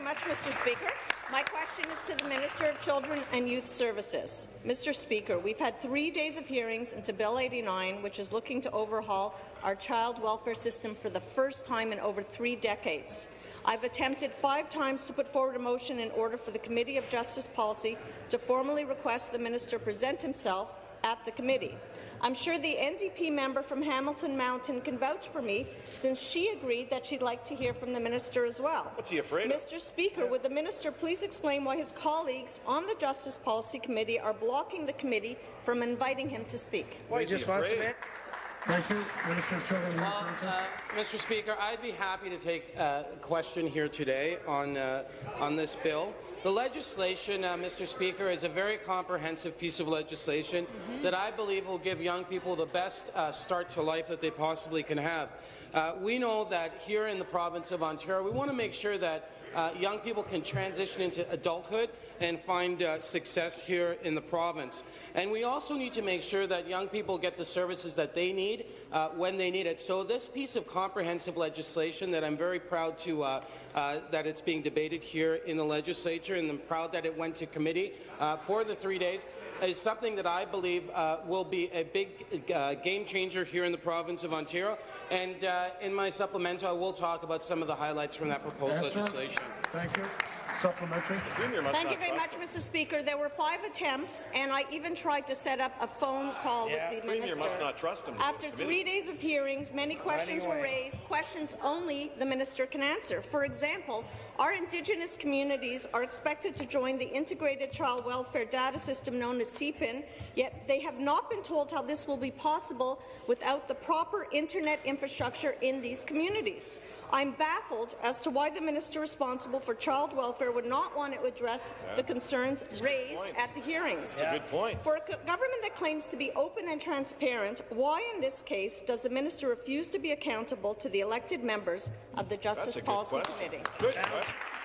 much, Mr. Speaker. My question is to the Minister of Children and Youth Services. Mr. Speaker, we've had 3 days of hearings into Bill 89, which is looking to overhaul our child welfare system for the first time in over 3 decades. I've attempted 5 times to put forward a motion in order for the Committee of Justice Policy to formally request the minister present himself at the committee. I'm sure the NDP member from Hamilton Mountain can vouch for me, since she agreed that she'd like to hear from the minister as well. What's he afraid of? Mr. Speaker, would the minister please explain why his colleagues on the Justice Policy Committee are blocking the committee from inviting him to speak? Why is he afraid? Thank you, Minister of Children. Mr. Speaker, I'd be happy to take a question here today on this bill. The legislation, Mr. Speaker, is a very comprehensive piece of legislation that I believe will give young people the best start to life that they possibly can have. We know that here in the province of Ontario, we want to make sure that young people can transition into adulthood and find success here in the province. And we also need to make sure that young people get the services that they need when they need it. So this piece of comprehensive legislation that I'm very proud to that it's being debated here in the legislature, and I'm proud that it went to committee for the 3 days, is something that I believe will be a big game changer here in the province of Ontario. And in my supplemental, I will talk about some of the highlights from that proposed legislation. Thank you. Supplementary. Thank you very much, Mr. Speaker. There were 5 attempts, and I even tried to set up a phone call with the minister. Must not trust him. After 3 days of hearings, many questions were raised, questions only the minister can answer. For example, our Indigenous communities are expected to join the Integrated Child Welfare Data System known as CPIN, yet they have not been told how this will be possible without the proper internet infrastructure in these communities. I'm baffled as to why the minister responsible for child welfare would not want to address the concerns raised at the hearings. That's a good point. For a government that claims to be open and transparent, why in this case does the minister refuse to be accountable to the elected members of the Justice Policy Committee? Good.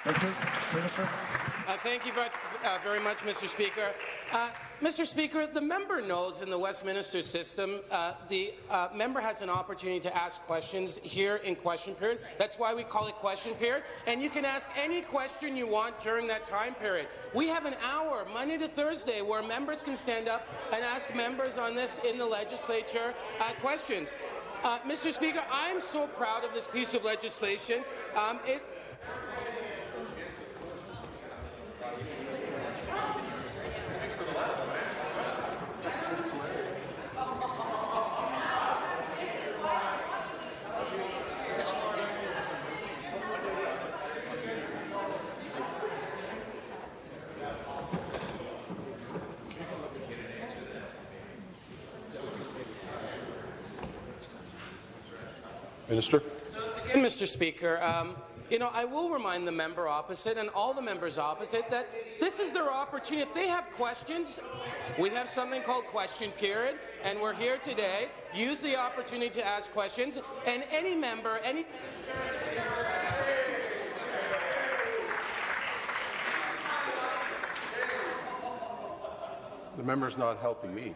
Thank you, Minister. Thank you very much, Mr. Speaker. Mr. Speaker, the member knows in the Westminster system the member has an opportunity to ask questions here in question period. That's why we call it question period. And you can ask any question you want during that time period. We have an hour, Monday to Thursday, where members can stand up and ask members on this in the legislature questions. Mr. Speaker, I am so proud of this piece of legislation. Minister. Again, Mr. Speaker, I will remind the member opposite and all the members opposite that this is their opportunity. If they have questions, we have something called question period, and we're here today. Use the opportunity to ask questions, and any member, The member's not helping me.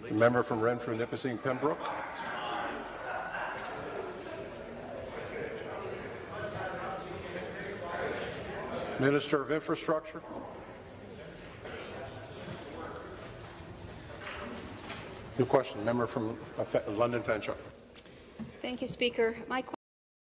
The member from Renfrew, Nipissing, Pembroke. Minister of Infrastructure. New question, member from London Fanshawe. Thank you, Speaker. My question